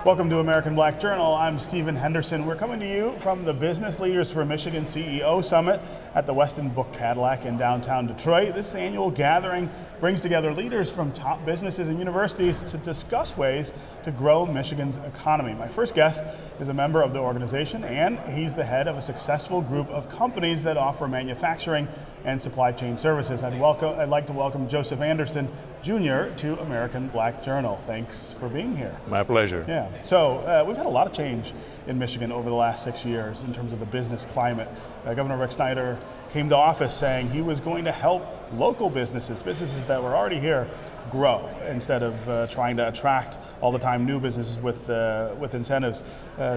Welcome to American Black Journal. I'm Stephen Henderson. We're coming to you from the Business Leaders for Michigan CEO Summit at the Westin Book Cadillac in downtown Detroit. This annual gathering brings together leaders from top businesses and universities to discuss ways to grow Michigan's economy. My first guest is a member of the organization, and he's the head of a successful group of companies that offer manufacturing and supply chain services. I'd like to welcome Joseph Anderson Jr. to American Black Journal. Thanks for being here. My pleasure. Yeah. So we've had a lot of change in Michigan over the last 6 years in terms of the business climate. Governor Rick Snyder came to office saying he was going to help local businesses that were already here, grow instead of trying to attract all the time new businesses with incentives.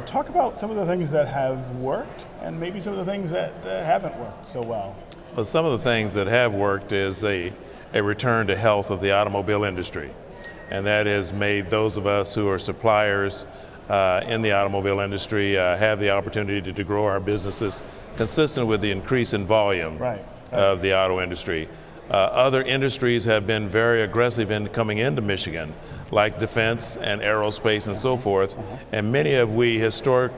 Talk about some of the things that have worked and maybe some of the things that haven't worked so well. Well, some of the things that have worked is a return to health of the automobile industry. And that has made those of us who are suppliers in the automobile industry have the opportunity to grow our businesses consistent with the increase in volume of the auto industry. Other industries have been very aggressive in coming into Michigan, like defense and aerospace and so forth. And many of we historic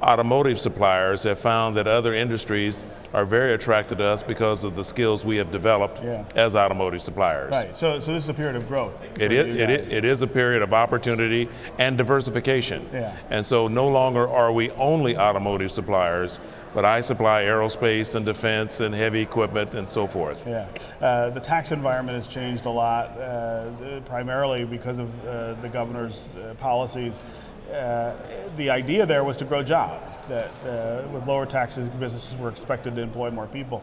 automotive suppliers have found that other industries are very attracted to us because of the skills we have developed as automotive suppliers. Right, so this is a period of growth. It is a period of opportunity and diversification. And so no longer are we only automotive suppliers, but I supply aerospace and defense and heavy equipment and so forth. The tax environment has changed a lot, primarily because of the governor's policies. The idea there was to grow jobs, that with lower taxes, businesses were expected to employ more people.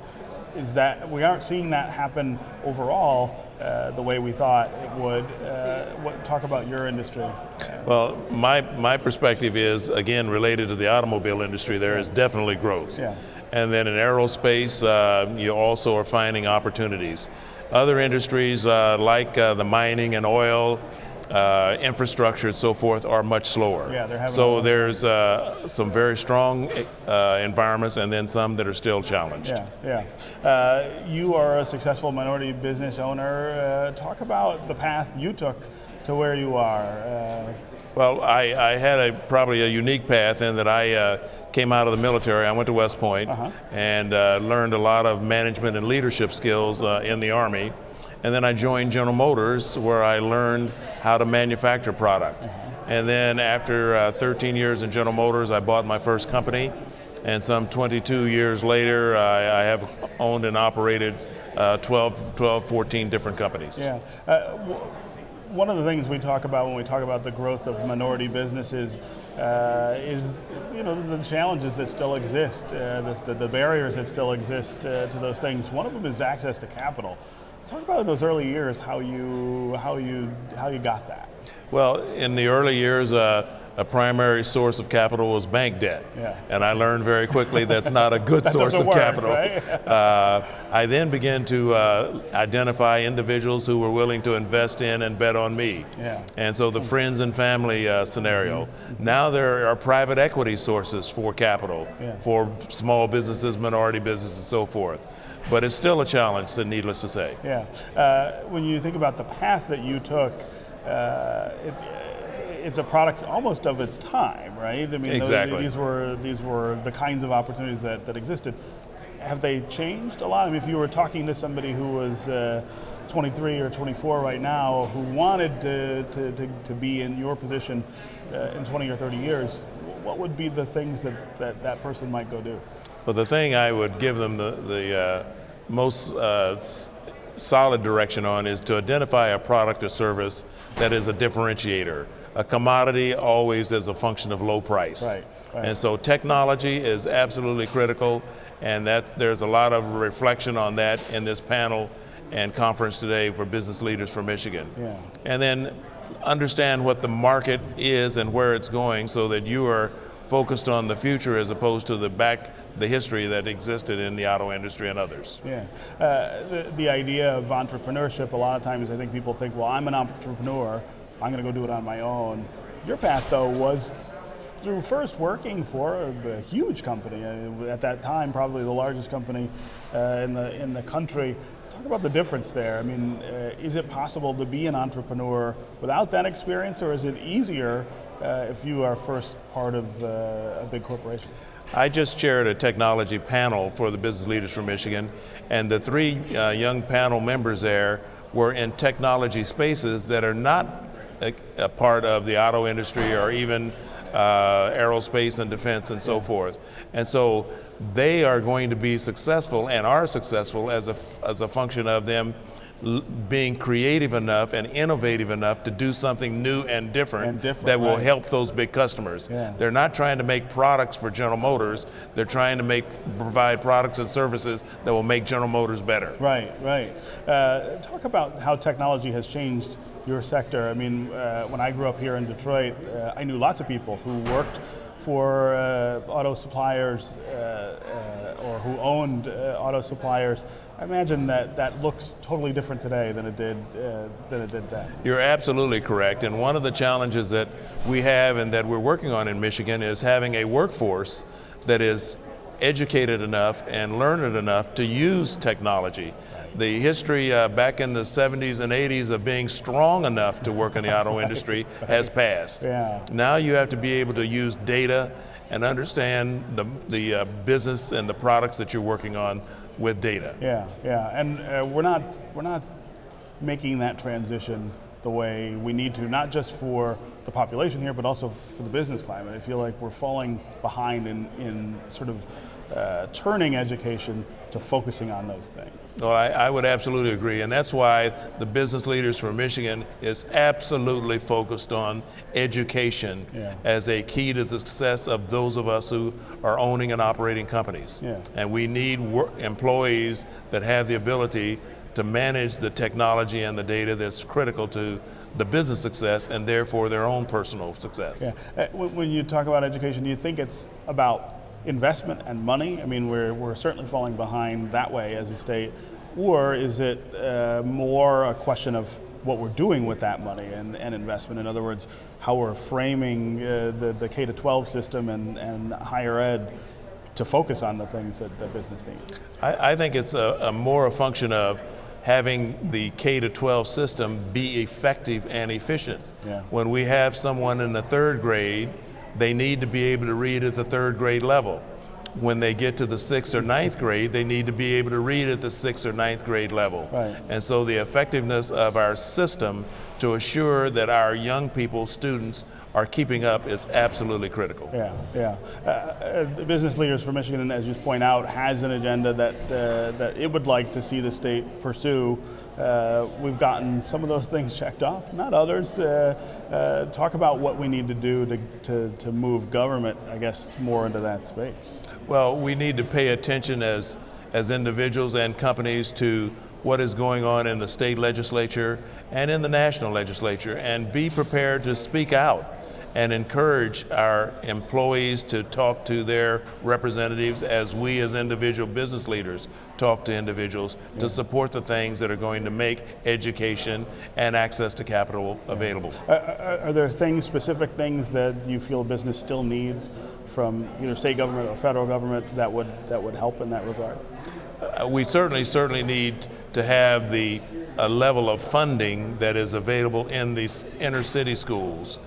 Is that we aren't seeing that happen overall the way we thought it would. Talk about your industry. Well, my perspective is, again, related to the automobile industry. There is definitely growth. And then in aerospace, you also are finding opportunities. Other industries like the mining and oil, infrastructure and so forth are much slower. So there's some very strong environments and then some that are still challenged. You are a successful minority business owner. Talk about the path you took to where you are. Well, I had probably a unique path in that I came out of the military. I went to West Point and learned a lot of management and leadership skills in the Army. And then I joined General Motors, where I learned how to manufacture product. And then after 13 years in General Motors, I bought my first company. And some 22 years later, I have owned and operated 14 different companies. One of the things we talk about when we talk about the growth of minority businesses is the challenges that still exist, the barriers that still exist to those things. One of them is access to capital. Talk about in those early years how you got that. Well, in the early years, a primary source of capital was bank debt, and I learned very quickly that's not a good source of capital. Right? I then began to identify individuals who were willing to invest in and bet on me, and so the friends and family scenario. Now there are private equity sources for capital for small businesses, minority businesses, and so forth. But it's still a challenge, needless to say. When you think about the path that you took, it's a product almost of its time, right? I mean, exactly. These were the kinds of opportunities that existed. Have they changed a lot? I mean, if you were talking to somebody who was 23 or 24 right now, who wanted to be in your position in 20 or 30 years, what would be the things that person might go do? Well, the thing I would give them the most solid direction on is to identify a product or service that is a differentiator. A commodity always is a function of low price. And so technology is absolutely critical, and there's a lot of reflection on that in this panel and conference today for business leaders for Michigan. And then understand what the market is and where it's going so that you are focused on the future as opposed to the history that existed in the auto industry and others. The idea of entrepreneurship, a lot of times I think people think, well, I'm an entrepreneur, I'm going to go do it on my own. Your path, though, was through first working for a huge company, at that time probably the largest company in the country. Talk about the difference there. I mean, is it possible to be an entrepreneur without that experience, or is it easier if you are first part of a big corporation? I just chaired a technology panel for the Business Leaders for Michigan, and the three young panel members there were in technology spaces that are not a part of the auto industry or even aerospace and defense and so forth. And so they are going to be successful and are successful as a function of them being creative enough and innovative enough to do something new and different that will help those big customers. Yeah. They're not trying to make products for General Motors. They're trying to provide products and services that will make General Motors better. Right. Talk about how technology has changed your sector. I mean, when I grew up here in Detroit, I knew lots of people who worked for auto suppliers or who owned auto suppliers. I imagine that looks totally different today than it did then. You're absolutely correct, and one of the challenges that we have and that we're working on in Michigan is having a workforce that is educated enough and learned enough to use technology. The history back in the 70s and 80s of being strong enough to work in the auto industry has passed. Yeah. Now you have to be able to use data and understand the business and the products that you're working on with data. Yeah, and we're not making that transition the way we need to, not just for the population here, but also for the business climate. I feel like we're falling behind in sort of turning education to focusing on those things. Well, I would absolutely agree, and that's why the Business Leaders for Michigan is absolutely focused on education as a key to the success of those of us who are owning and operating companies. Yeah. And we need employees that have the ability to manage the technology and the data that's critical to the business success and therefore their own personal success. Yeah. When you talk about education, do you think it's about investment and money? I mean, we're certainly falling behind that way as a state, or is it more a question of what we're doing with that money and investment? In other words, how we're framing the K-12 system and higher ed to focus on the things that the business needs? I think it's more a function of having the K-12 system be effective and efficient. Yeah. When we have someone in the third grade, they need to be able to read at the third grade level. When they get to the 6th or 9th grade, they need to be able to read at the 6th or 9th grade level. Right. And so the effectiveness of our system to assure that our young people, students, are keeping up is absolutely critical. Yeah. The Business Leaders for Michigan, as you point out, has an agenda that it would like to see the state pursue. We've gotten some of those things checked off, not others. Talk about what we need to do to move government, I guess, more into that space. Well, we need to pay attention as individuals and companies to what is going on in the state legislature and in the national legislature, and be prepared to speak out and encourage our employees to talk to their representatives as we as individual business leaders talk to individuals to support the things that are going to make education and access to capital available. Are there specific things that you feel business still needs from either state government or federal government that would help in that regard? We certainly need to have the level of funding that is available in these inner city schools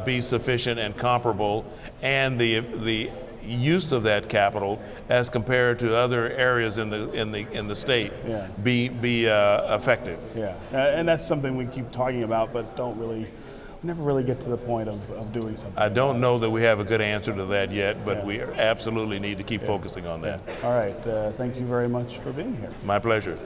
be sufficient and comparable, and the use of that capital as compared to other areas in the state be effective. Yeah, and that's something we keep talking about, but never really get to the point of doing something. I don't know that we have a good answer to that yet, but we absolutely need to keep focusing on that. All right, thank you very much for being here. My pleasure.